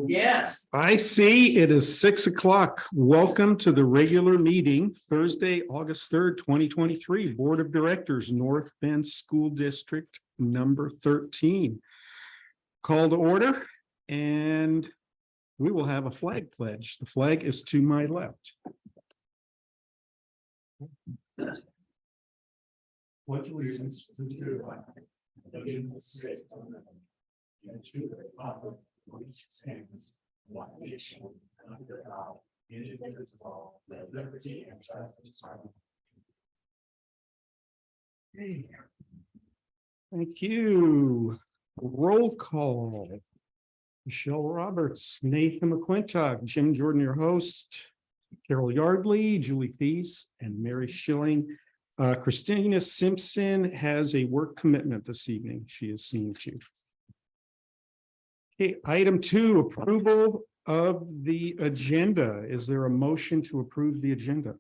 Yes. I see it is 6 o'clock. Welcome to the regular meeting, Thursday, August 3rd, 2023, Board of Directors, North Bend School District number 13. Call to order, and we will have a flag pledge. The flag is to my left. Pledge allegiance to the flag of the United States of America and to the republic which stands one nation under God, indivisible, with liberty and justice for all. Okay. Thank you. Roll call. Michelle Roberts, Nathan McClintock, Jim Jordan, your host, Carol Yardley, Julie Thies, and Mary Schilling. Christina Simpson has a work commitment this evening. She is seeing to. Okay, item 2, approval of the agenda. Is there a motion to approve the agenda?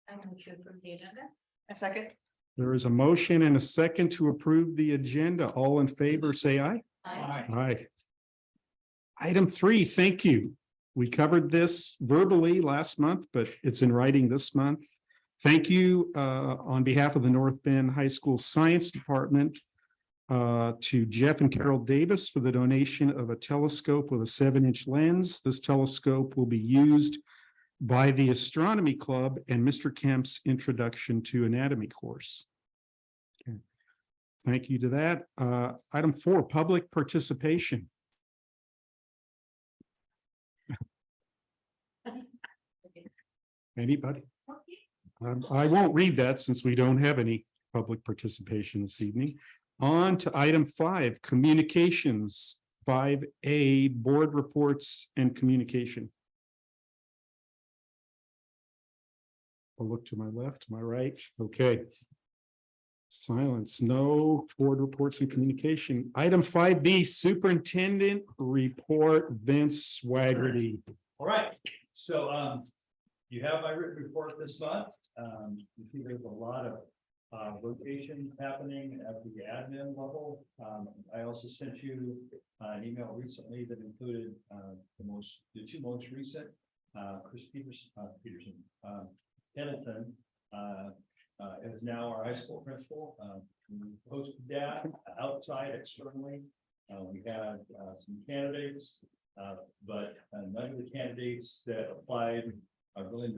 I move to approve the agenda. A second. There is a motion and a second to approve the agenda. All in favor, say aye. Aye. Aye. Item 3, thank you. We covered this verbally last month, but it's in writing this month. Thank you on behalf of the North Bend High School Science Department to Jeff and Carol Davis for the donation of a telescope with a 7-inch lens. This telescope will be used by the Astronomy Club and Mr. Kemp's Introduction to Anatomy course. Okay. Thank you to that. Item 4, public participation. Anybody? I won't read that since we don't have any public participation this evening. On to item 5, communications, 5A, board reports and communication. I'll look to my left, my right. Okay. Silence, no board reports and communication. Item 5B, superintendent report, Vince Swaggerty. All right, so you have my written report this month. You see there's a lot of rotation happening at the admin level. I also sent you an email recently that included the two most recent, Chris Peterson, Pendleton is now our high school principal. We posted that outside externally. We had some candidates, but none of the candidates that applied are really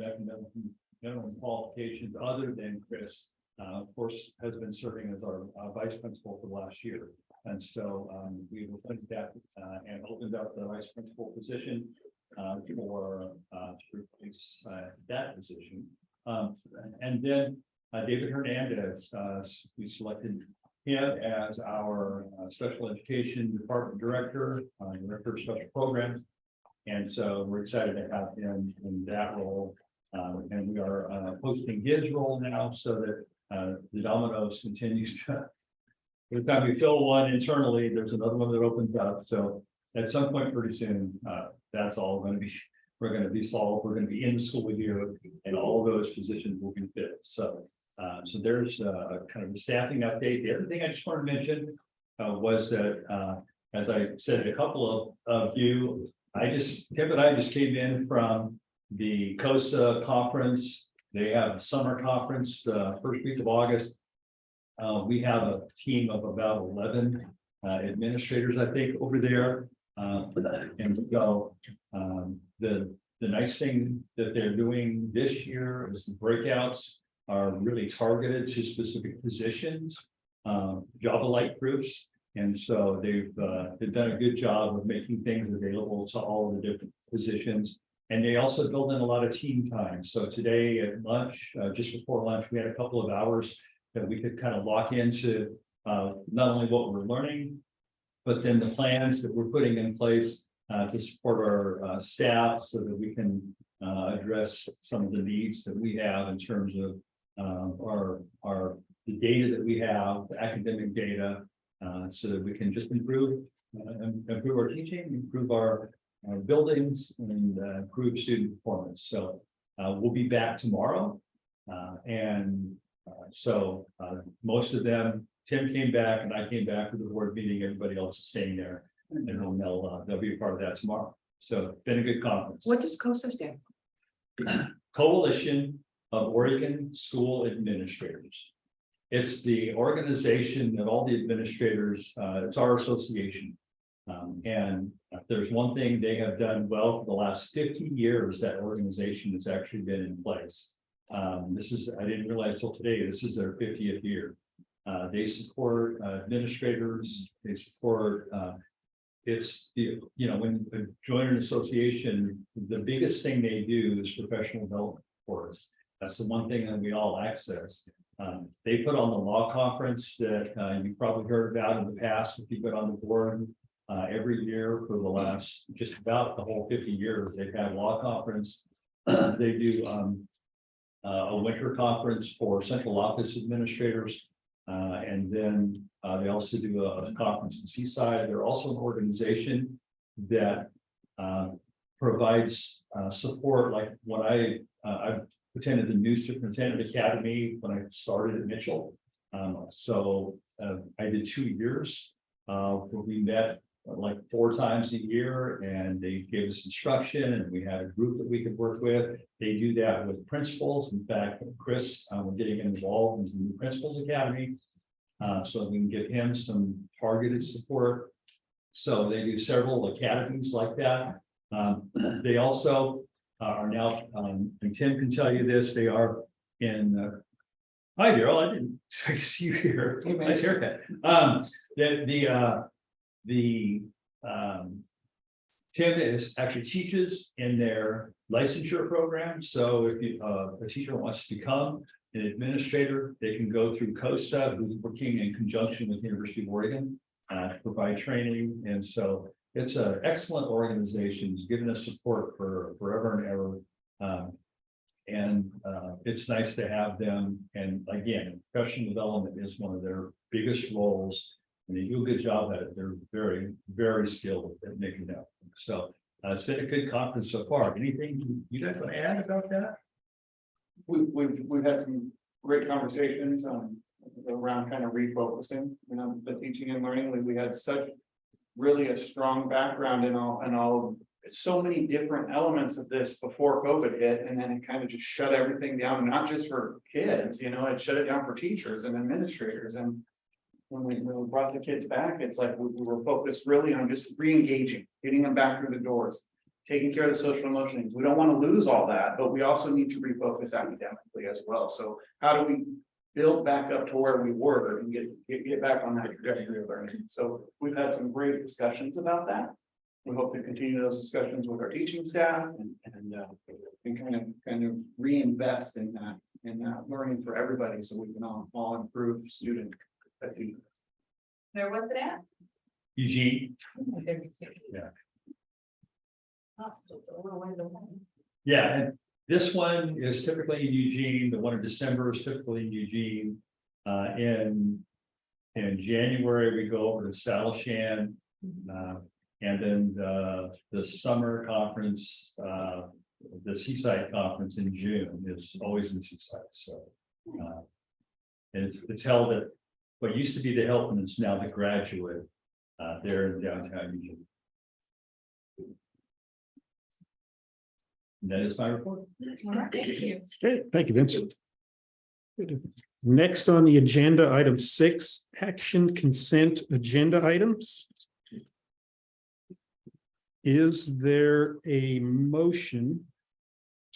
minimum qualifications other than Chris, of course, has been serving as our vice principal for the last year. And so we opened that and opened up the vice principal position to replace that position. And then David Hernandez, we selected him as our special education department director, director of special programs. And so we're excited to have him in that role. And we are posting his role now so that the dominoes continues to, every time we fill one internally, there's another one that opens up. So at some point pretty soon, that's all going to be, we're going to be solved. We're going to be in the school year and all of those positions will be filled. So so there's a kind of a staffing update. The other thing I just wanted to mention was that, as I said to a couple of you, Tim and I just came in from the COSA conference. They have summer conference the first week of August. We have a team of about 11 administrators, I think, over there. And so the nice thing that they're doing this year is the breakouts are really targeted to specific positions, job-alike groups. And so they've done a good job of making things available to all of the different positions. And they also build in a lot of team time. So today at lunch, just before lunch, we had a couple of hours that we could kind of lock into not only what we're learning, but then the plans that we're putting in place to support our staff so that we can address some of the needs that we have in terms of the data that we have, the academic data, so that we can just improve our teaching, improve our buildings, and improve student performance. So we'll be back tomorrow, and so most of them, Tim came back and I came back to the board meeting. Everybody else is staying there. And then they'll be a part of that tomorrow. So been a good conference. What does COSA stand Coalition of Oregon School Administrators. It's the organization that all the administrators, it's our association. And if there's one thing they have done well for the last 50 years, that organization has actually been in place. I didn't realize till today, this is their 50th year. They support administrators, they support, it's, when you join an association, the biggest thing they do is professional development for us. That's the one thing that we all access. They put on the law conference that you've probably heard about in the past, if you've been on the board. Every year for the last, just about the whole 50 years, they've had law conference. They do a winter conference for central office administrators. And then they also do a conference in Seaside. They're also an organization that provides support. Like when I attended the new superintendent academy when I started at Mitchell. So I did 2 years where we met like 4 times a year, and they gave us instruction, and we had a group that we could work with. They do that with principals. In fact, Chris, we're getting involved in the new principals academy, so we can give him some targeted support. So they do several academies like that. They also are now, and Tim can tell you this, they are in. Hi, Daryl. I didn't expect to see you here. Nice haircut. Tim is actually teaches in their licensure program. So if you, a teacher wants to become an administrator, they can go through COSA, who's working in conjunction with the University of Oregon to provide training. And so it's an excellent organization. It's given us support for forever and ever. It's nice to have them. And again, professional development is one of their biggest roles. And they do a good job at it. They're very, very skilled at making that. So it's been a good conference so far. Anything you guys want to add about that? We've had some great conversations around kind of refocusing, the teaching and learning. We had such really a strong background in all so many different elements of this before COVID hit, and then it kind of just shut everything down, not just for kids, it shut it down for teachers and administrators. And when we brought the kids back, it's like we were focused really on just re-engaging, getting them back through the doors, taking care of the social emotional needs. We don't want to lose all that, but we also need to refocus academically as well. So how do we build back up to where we were and get back on that trajectory of learning? So we've had some great discussions about that. We hope to continue those discussions with our teaching staff and kind of reinvest in that learning for everybody, so we can all improve student. Where was it at? Eugene. Yeah. Oh, just a little window. Yeah, and this one is typically in Eugene. The one in December is typically in Eugene. In January, we go over to Salishan. And then the summer conference, the Seaside conference in June is always in Seaside. So and it's held at what used to be the Hilton, it's now the Graduate there in downtown Eugene. And that is my report. All right, thank you. Okay, thank you, Vincent. Next on the agenda, item 6, action consent agenda items. Is there a motion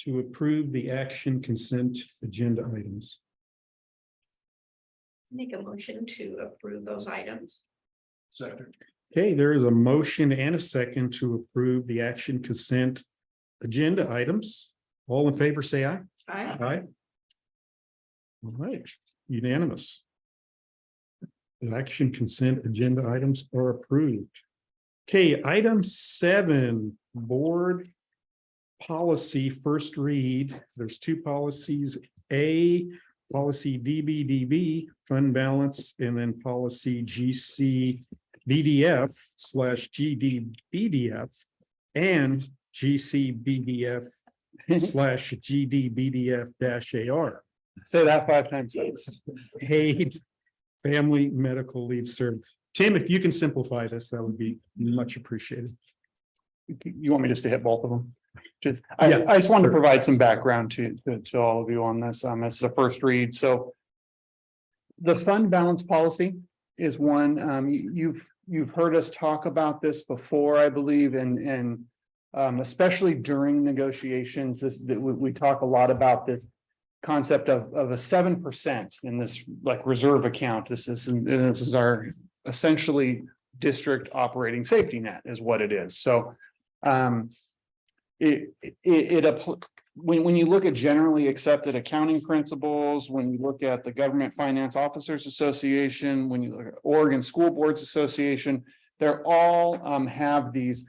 to approve the action consent agenda items? Make a motion to approve those items. Second. Okay, there is a motion and a second to approve the action consent agenda items. All in favor, say aye. Aye. Aye. All right, unanimous. The action consent agenda items are approved. Okay, item 7, board policy first read. There's 2 policies, A, policy DBDB, fund balance, and then policy GCBDF / GDBDF and GCBDF / GDBDF-AR. Say that 5 times. Paid family medical leave service. Tim, if you can simplify this, that would be much appreciated. You want me just to hit both of them? Just, Yeah, I just wanted to sure. provide some background to all of you on this. This is a first read, so. The fund balance policy is one, you've heard us talk about this before, I believe, and especially during negotiations, we talk a lot about this concept of a 7% in this like reserve account. This is our essentially district operating safety net is what it is. So when you look at generally accepted accounting principles, when you look at the Government Finance Officers Association, when you look at Oregon School Boards Association, they're all have these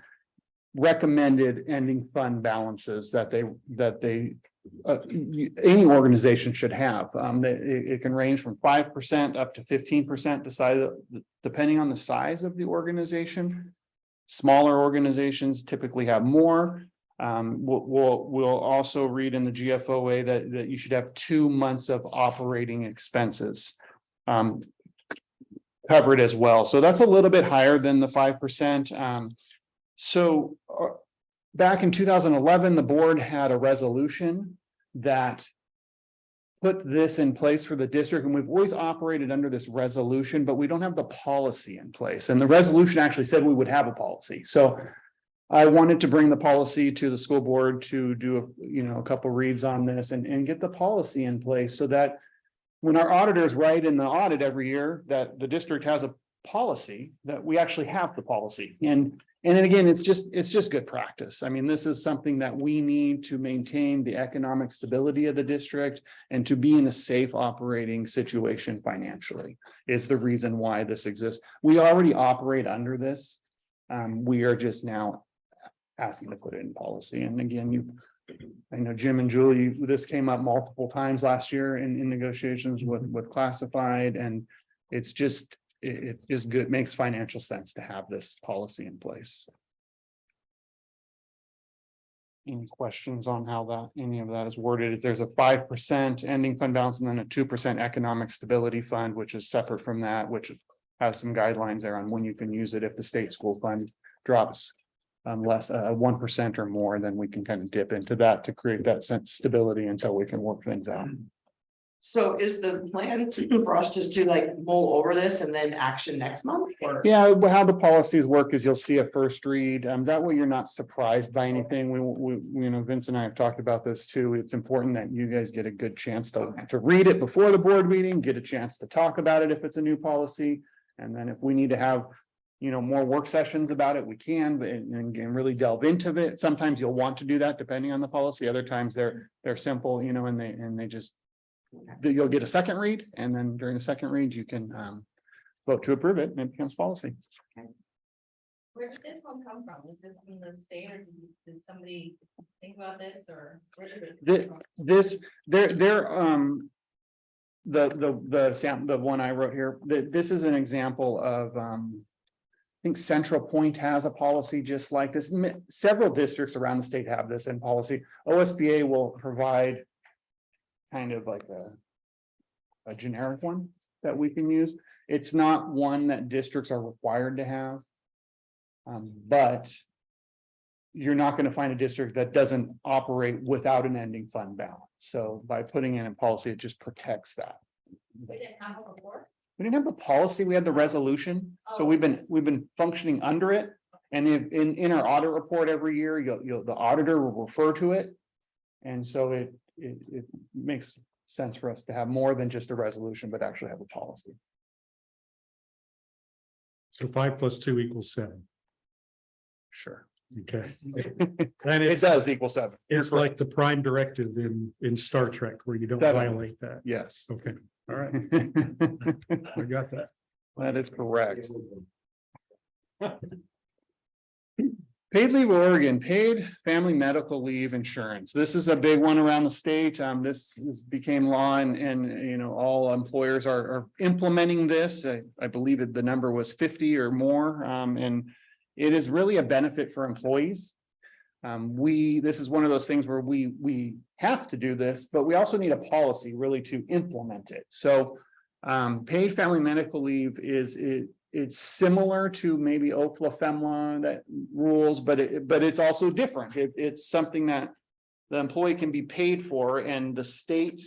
recommended ending fund balances that any organization should have. It can range from 5% up to 15%, depending on the size of the organization. Smaller organizations typically have more. We'll also read in the GFOA that you should have 2 months of operating expenses covered as well. So that's a little bit higher than the 5%. Back in 2011, the board had a resolution that put this in place for the district, and we've always operated under this resolution, but we don't have the policy in place. And the resolution actually said we would have a policy. So I wanted to bring the policy to the school board to do a couple reads on this and get the policy in place so that when our auditors write in the audit every year that the district has a policy, that we actually have the policy. And then again, it's just good practice. I mean, this is something that we need to maintain the economic stability of the district and to be in a safe operating situation financially is the reason why this exists. We already operate under this. We are just now asking to put it in policy. And again, I know Jim and Julie, this came up multiple times last year in negotiations with classified, and it's just good, makes financial sense to have this policy in place. Any questions on how any of that is worded? There's a 5% ending fund balance and then a 2% economic stability fund, which is separate from that, which has some guidelines there on when you can use it. If the state school fund drops less 1% or more, then we can kind of dip into that to create that sense of stability until we can work things out. So is the plan for us just to like mull over this and then action next month? Or? Yeah, how the policies work is you'll see a first read. That way you're not surprised by anything. We Vince and I have talked about this too. It's important that you guys get a good chance to read it before the board meeting, get a chance to talk about it if it's a new policy. And then if we need to have, more work sessions about it, we can, but and really delve into it. Sometimes you'll want to do that depending on the policy. Other times they're simple, and they just, you'll get a second read, and then during the second read, you can vote to approve it, and it becomes policy. Where did this one come from? Is this from the state, or did somebody think about this, or where did it come from? The one I wrote here, this is an example of I think Central Point has a policy just like this. Several districts around the state have this in policy. OSBA will provide kind of like a generic one that we can use. It's not one that districts are required to have. But you're not going to find a district that doesn't operate without an ending fund balance. So by putting in a policy, it just protects that. We didn't have it before. We didn't have the policy, we had the resolution. So we've been functioning under it. And in our audit report every year, the auditor will refer to it. And so it makes sense for us to have more than just a resolution, but actually have a policy. So 5 + 2 = 7. Sure. Okay. And It does equal 7. It's like the prime directive in Star Trek where you don't 7. violate that. Yes. Okay. All right. I got that. That is correct. Paid leave Oregon, paid family medical leave insurance. This is a big one around the state. This became law and all employers are implementing this. I believe the number was 50 or more. And it is really a benefit for employees. This is one of those things where we have to do this, but we also need a policy really to implement it. So paid family medical leave it's similar to maybe Oklahoma FEMLA that rules, but it's also different. It's something that the employee can be paid for, and the state,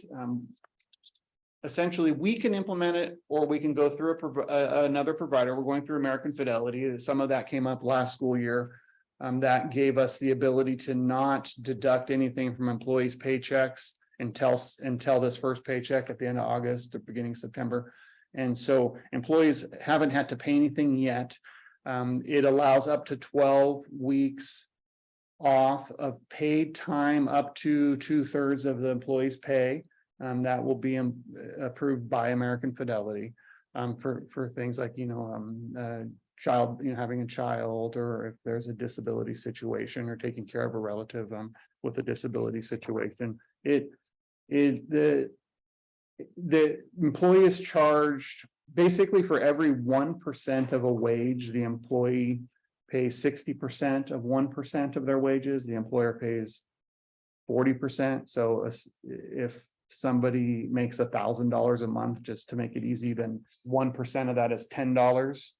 essentially, we can implement it, or we can go through another provider. We're going through American Fidelity. Some of that came up last school year. That gave us the ability to not deduct anything from employees' paychecks until this first paycheck at the end of August or beginning of September. And so employees haven't had to pay anything yet. It allows up to 12 weeks off of paid time, up to 2/3 of the employee's pay. That will be approved by American Fidelity for things like, child, having a child, or if there's a disability situation, or taking care of a relative with a disability situation. The employee is charged basically for every 1% of a wage. The employee pays 60% of 1% of their wages. The employer pays 40%. So if somebody makes $1,000 a month, just to make it easy, then 1% of that is $10.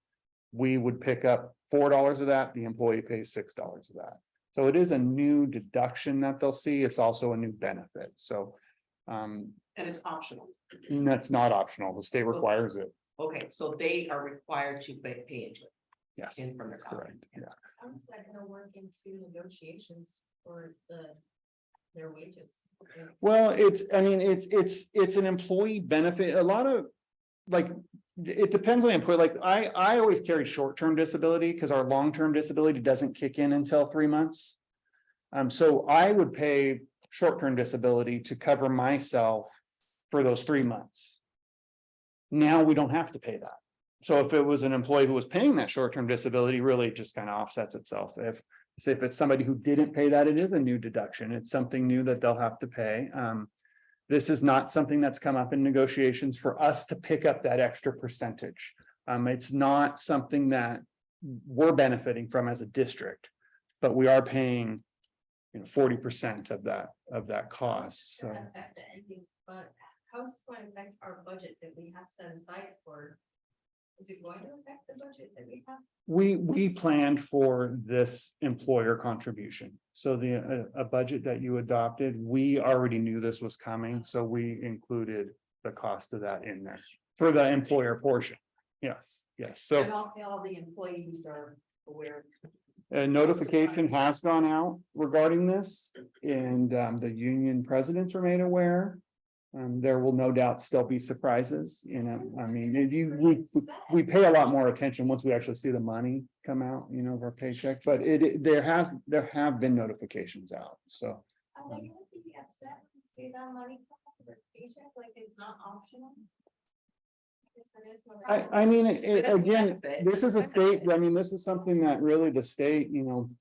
We would pick up $4 of that. The employee pays $6 of that. So it is a new deduction that they'll see. It's also a new benefit. So And it's optional. that's not optional. The state requires it. Okay, so they are required to pay into it Yes, in from their salary. correct. Yeah. How is that gonna work into negotiations for their wages? Well, it's an employee benefit. A lot of, like, it depends on the employee. Like, I always carry short-term disability because our long-term disability doesn't kick in until 3 months. So I would pay short-term disability to cover myself for those 3 months. Now we don't have to pay that. So if it was an employee who was paying that short-term disability, really it just kind of offsets itself. If it's somebody who didn't pay that, it is a new deduction. It's something new that they'll have to pay. This is not something that's come up in negotiations for us to pick up that extra percentage. It's not something that we're benefiting from as a district, but we are paying 40% of that cost. So Affect the ending, but how's this going to affect our budget that we have set aside for? Is it going to affect the budget that we have? we planned for this employer contribution. So a budget that you adopted, we already knew this was coming, so we included the cost of that in there for the employer portion. Yes. So And all the employees are aware. a notification has gone out regarding this, and the union presidents were made aware. There will no doubt still be surprises, I mean, we pay a lot more attention once we actually see the money come out, of our paycheck, but there have been notifications out, so. Are they gonna be upset when you see that money come out of their paycheck, like it's not optional? Yes, it is. I mean, That's a again, benefit. this is a state, I mean, this is something that really the state,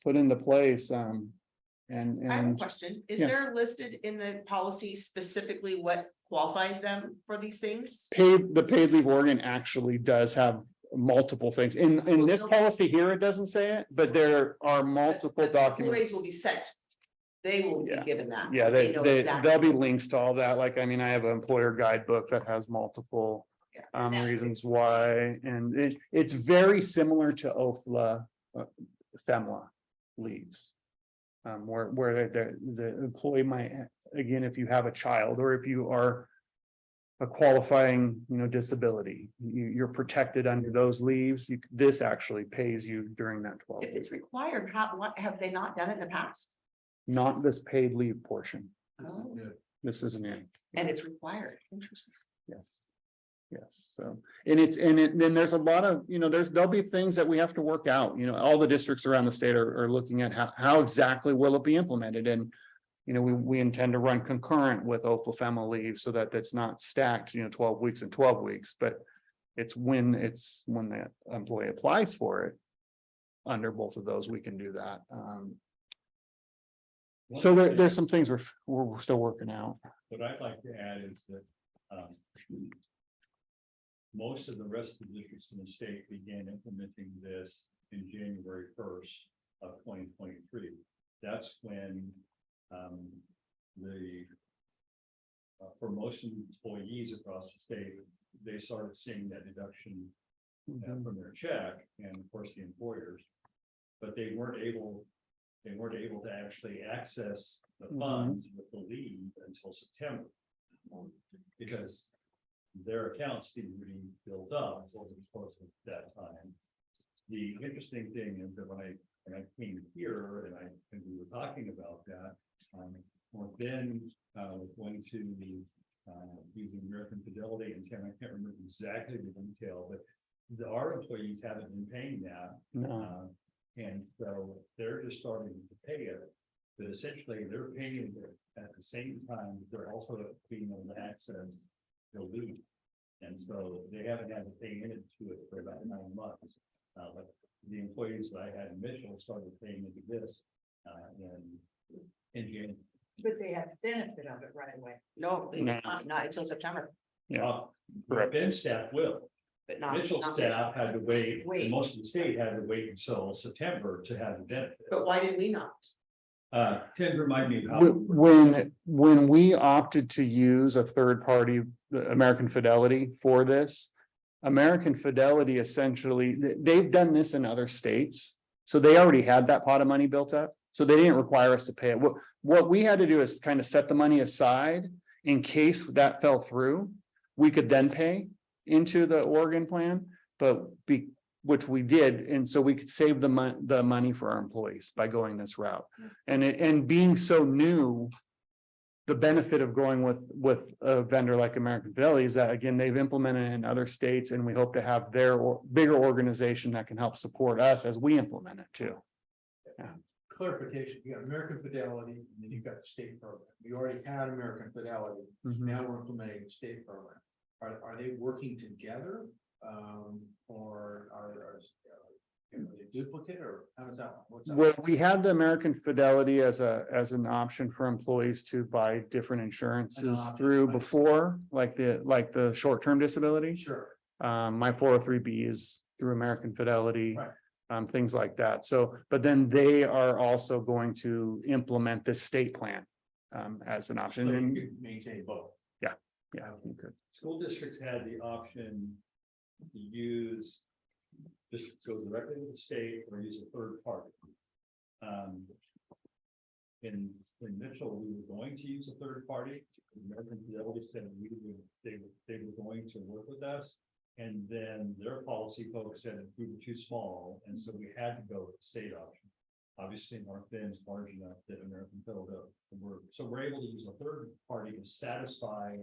put into place, I have a question. Is yeah. there listed in the policy specifically what qualifies them for these things? the paid leave Oregon actually does have multiple things. In this policy here, it doesn't say it, but there are multiple But the employees documents. will be sent. They will be Yeah. given that. Yeah, so know exactly. there'll be links to all that. Like, I mean, I have an employer guidebook that has multiple Yeah. reasons why, and it's very similar to OFLA, FEMLA leaves. Where the employee might, again, if you have a child or if you are a qualifying, disability, you're protected under those leaves. This actually pays you during that 12 If weeks. it's required, what have they not done in the past? Not this paid leave portion. Oh, This isn't it. and it's required. Interesting. Yes. Yes, so, then there's a lot of, there'll be things that we have to work out, all the districts around the state are looking at how exactly will it be implemented, and. We intend to run concurrent with OFLA leave so that it's not stacked, 12 weeks and 12 weeks, but it's when the employee applies for it. Under both of those, we can do that. So there's some things we're still working out. What I'd like to add is that, most of the rest of the districts in the state began implementing this in January 1st of 2023. That's when for most employees across the state, they started seeing that deduction from their check, and of course the employers. But they weren't able to actually access the funds with the leave until September. Because their accounts didn't really build up until close to that time. The interesting thing is that when I came here and we were talking about that, Ben was going to be using American Fidelity, and Tim, I can't remember exactly the detail, but our employees haven't been paying that. No. And so they're just starting to pay it, but essentially they're paying it at the same time, they're also being able to access the leave. And so they haven't had to pay into it for about 9 months. But the employees that I had in Mitchell started paying into this in January. But they have the benefit of it right away. No, No. not until September, Yeah. Ben staff will. but not. Mitchell not staff had to wait, Wait. most of the state had to wait until September to have the benefit. But why did we not? Tim, remind me how. When we opted to use a third party, the American Fidelity for this. American Fidelity essentially, they've done this in other states. So they already had that pot of money built up. So they didn't require us to pay it. What we had to do is kind of set the money aside in case that fell through. We could then pay into the Oregon plan, which we did, and so we could save the money for our employees by going this route. And being so new, the benefit of going with a vendor like American Fidelity is that, again, they've implemented it in other states, and we hope to have their bigger organization that can help support us as we implement it too. Clarification, you got American Fidelity, and then you've got the state program. We already had American Fidelity, now we're implementing the state program. Are they working together? Or are they duplicate, or how does that? What's that? Well, we had the American Fidelity as an option for employees to buy different insurances option, through I see. before, like the short-term disability. Sure. My 403B is through American Fidelity. Right. Things like that. So, but then they are also going to implement the state plan as an So option. you And could maintain both. yeah, you could. School districts had the option to use, just go directly to the state or use a third party. In Mitchell, we were going to use a third party. American Fidelity said they were going to work with us. And then their policy folks said we were too small, and so we had to go with the state option. Obviously, North Bend is large enough that American Fidelity so we're able to use a third party to satisfy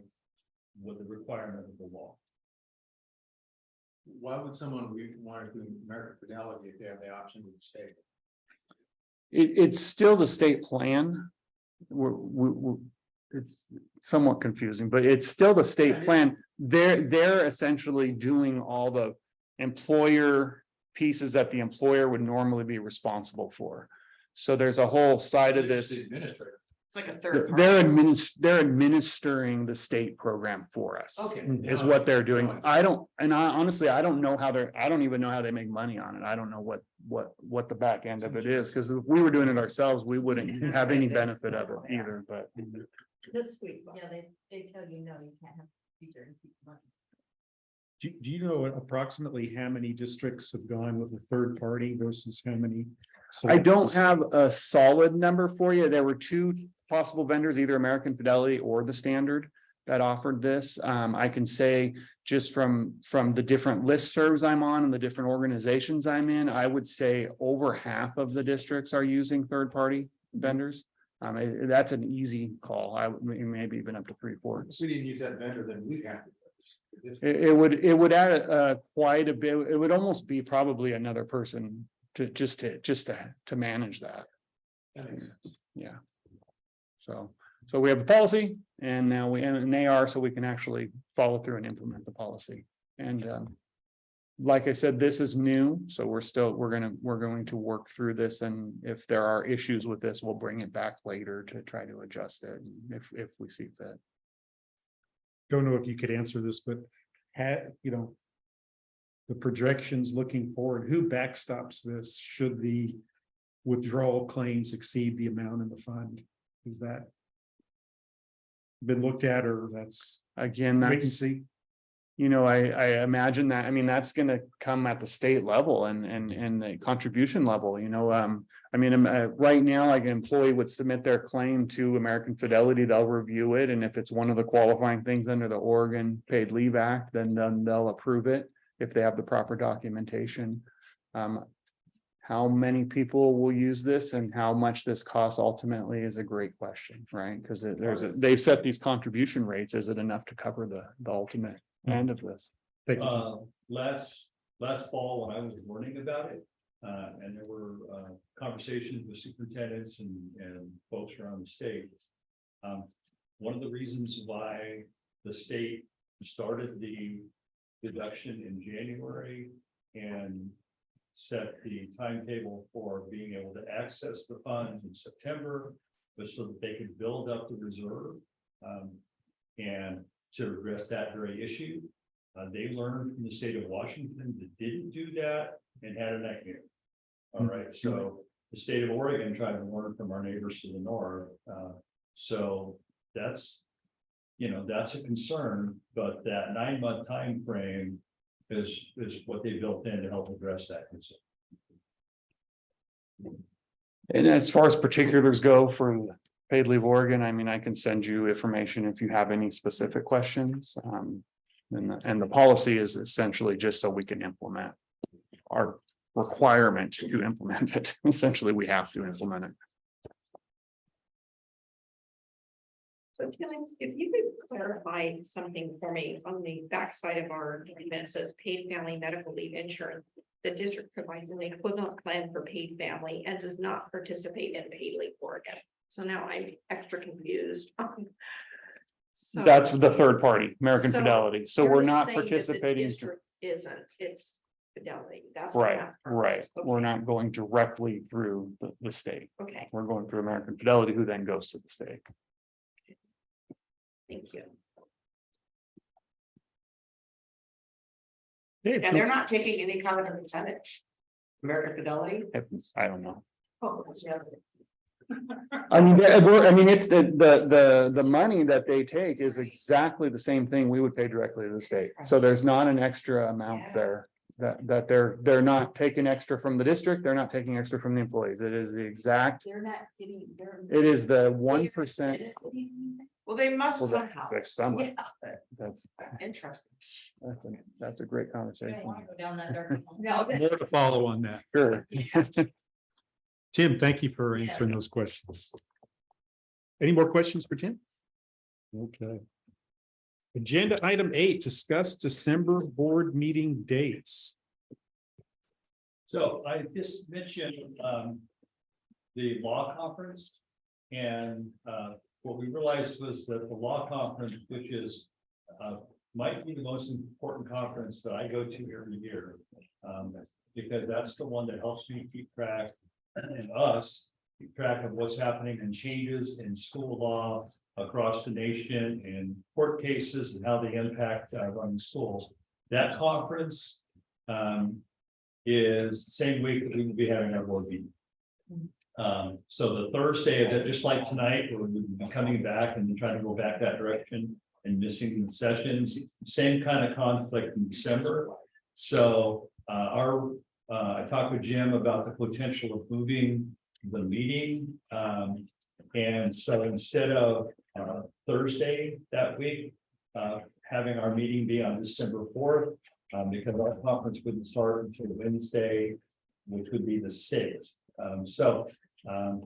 with the requirement of the law. Why would someone want to do American Fidelity if they have the option with the state? It's still the state plan. It's somewhat confusing, but it's still the state plan. They're essentially doing all the employer pieces that the employer would normally be responsible for. So there's a whole side of this. The administrator. It's like a third. They're administering the state program for us. Okay. Is what they're doing. I honestly, I don't know how I don't even know how they make money on it. I don't know what the back end of it is, because if we were doing it ourselves, we wouldn't have any benefit of it either, but. This week. Yeah, they tell you, no, you can't have a teacher and keep money. Do you know approximately how many districts have gone with a third party versus how many? I don't have a solid number for you. There were 2 possible vendors, either American Fidelity or the Standard, that offered this. I can say just from the different listservs I'm on and the different organizations I'm in, I would say over half of the districts are using third party vendors. That's an easy call. Maybe even up to 3/4. If we didn't use that vendor, then we have to. It would add quite a bit. It would almost be probably another person to manage that. That makes sense. Yeah. So we have a policy, and now we have an AR, so we can actually follow through and implement the policy. And like I said, this is new, so we're going to work through this, and if there are issues with this, we'll bring it back later to try to adjust it if we see fit. Don't know if you could answer this, but the projections looking forward, who backstops this should the withdrawal claims exceed the amount in the fund? Is that been looked at, or that's Again, wait and that's, see? I imagine that, I mean, that's gonna come at the state level and the contribution level, right now, like an employee would submit their claim to American Fidelity, they'll review it, and if it's one of the qualifying things under the Oregon Paid Leave Act, then they'll approve it if they have the proper documentation. How many people will use this and how much this costs ultimately is a great question, right? Because they've set these contribution rates. Is it enough to cover the ultimate end of this? Thank you. Last fall, when I was learning about it, and there were conversations with superintendents and folks around the state. One of the reasons why the state started the deduction in January and set the timetable for being able to access the funds in September was so that they could build up the reserve and to address that very issue. They learned from the state of Washington that didn't do that and had a nightmare. All right, so the state of Oregon tried to learn from our neighbors to the north. So that's a concern, but that 9-month time frame is what they built in to help address that concern. And as far as particulars go for Paid Leave Oregon, I mean, I can send you information if you have any specific questions. And the policy is essentially just so we can implement our requirement to implement it. Essentially, we have to implement it. So Tim, if you could clarify something for me on the backside of our document, it says paid family medical leave insurance. The district provides an equivalent plan for paid family and does not participate in Paid Leave Oregon. So now I'm extra confused. So That's the third party, American So Fidelity. So you're we're not saying that the participating. district Isn't, it's Fidelity. That's what Right, that right. is. We're Okay, not going directly through the state. okay, We're going through American Fidelity, who then goes to the state. thank you. And they're not taking any kind of a percentage. American Fidelity. I don't know. Oh, that's the other. I mean, it's the money that they take is exactly the same thing we would pay directly to the state. So there's not an extra amount there that they're not taking extra from the district. They're not taking extra from the employees. It is the exact, They're not getting. it is the 1%. Well, they must Well, somehow. there's some, that's Interesting. that's a great I don't conversation. wanna go down that dark. No, More to follow on that. Sure. Tim, thank you for Yes. answering those questions. Any more questions for Tim? Okay. Agenda item 8, discuss December board meeting dates. So I just mentioned the law conference. And what we realized was that the law conference, which is might be the most important conference that I go to every year. Because that's the one that helps me keep track and us keep track of what's happening and changes in school law across the nation and court cases and how they impact running schools. That conference is the same week that we will be having our board meeting. So the Thursday of it, just like tonight, we'll be coming back and trying to go back that direction and missing sessions, same kind of conflict in December. So I talked with Jim about the potential of moving the meeting. And so instead of Thursday that week, having our meeting be on December 4th, because our conference wouldn't start until Wednesday, which would be the 6th. So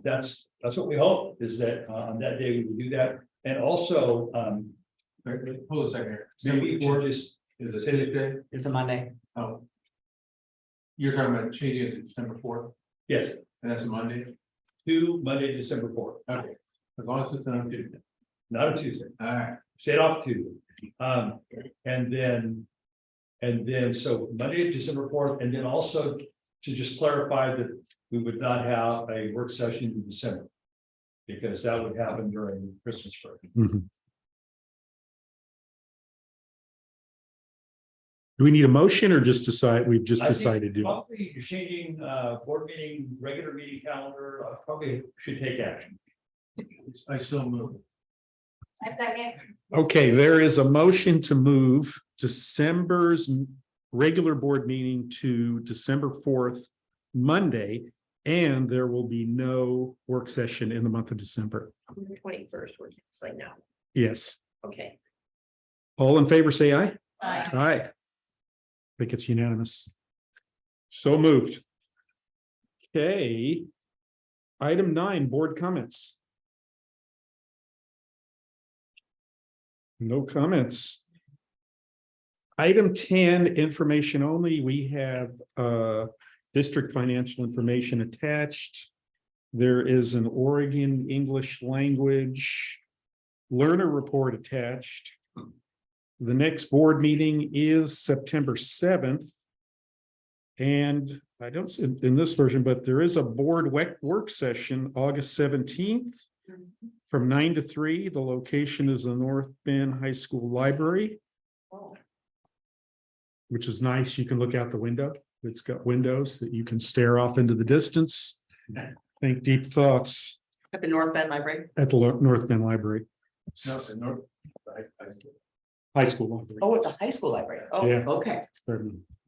that's what we hope, is that on that day we would do that. And also, Hold a second here. maybe December we'll 4th just, is a Tuesday. It's a Monday. Oh. You're talking about changing it to December 4th, yes, and that's a Monday. to Monday, December 4th, Okay. As long as it's on Tuesday. not a Tuesday. All right. Set off Tuesday. And then, so Monday, December 4th, and then also to just clarify that we would not have a work session in December. Because that would happen during Christmas break. Do we need a motion or just decide, we've just I think decided to? Probably you're changing board meeting, regular meeting calendar, probably should take action. I still move. A second. Okay, there is a motion to move December's regular board meeting to December 4th, Monday, and there will be no work session in the month of December. 21st, we're like now. Yes. Okay. All in favor, say aye. Aye. Aye. I think it's unanimous. So moved. Okay. Item 9, board comments. No comments. Item 10, information only. We have district financial information attached. There is an Oregon English language learner report attached. The next board meeting is September 7th. And I don't see it in this version, but there is a board work session August 17th from 9 to 3. The location is the North Bend High School Library, Oh, which is nice. You can look out the window. It's got windows that you can stare off into the distance. Think deep thoughts At the North Bend Library. at the North Bend Library. No, the North- High school library. Oh, at the high school library. Oh, Yeah. okay.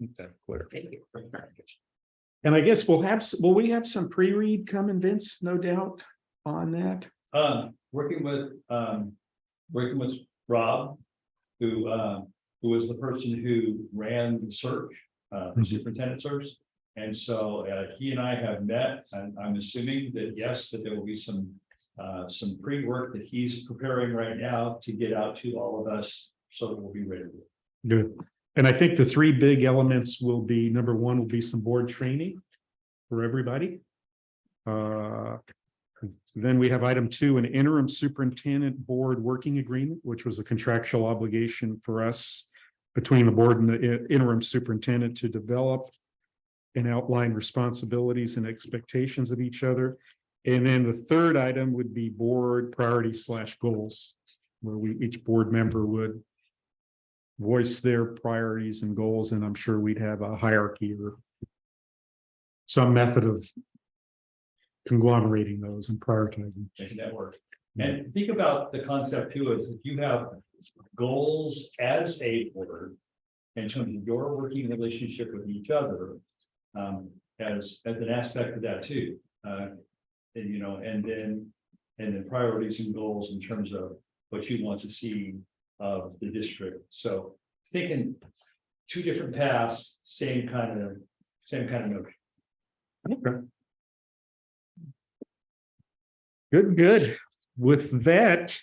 Make that clear. Thank you. And I guess will we have some pre-read coming, Vince? No doubt on that. Working with Rob, who was the person who ran the search, the superintendent search. And so he and I have met, and I'm assuming that yes, that there will be some pre-work that he's preparing right now to get out to all of us, so that we'll be ready. Good. And I think the 3 big elements will be, number 1 will be some board training for everybody. Then we have item 2, an interim superintendent board working agreement, which was a contractual obligation for us between the board and the interim superintendent to develop and outline responsibilities and expectations of each other. And then the 3rd item would be board priorities / goals, where each board member would voice their priorities and goals, and I'm sure we'd have a hierarchy or some method of conglomerating those and prioritizing. Making that work. And think about the concept too, is if you have goals as a board in terms of your working relationship with each other, as an aspect of that too. And then priorities and goals in terms of what you want to see of the district. So thinking 2 different paths, same kind of notion. Okay. Good. With that,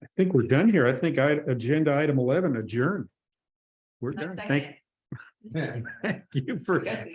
I think we're done here. I think agenda item 11 adjourned. We're done. Thank you for coming.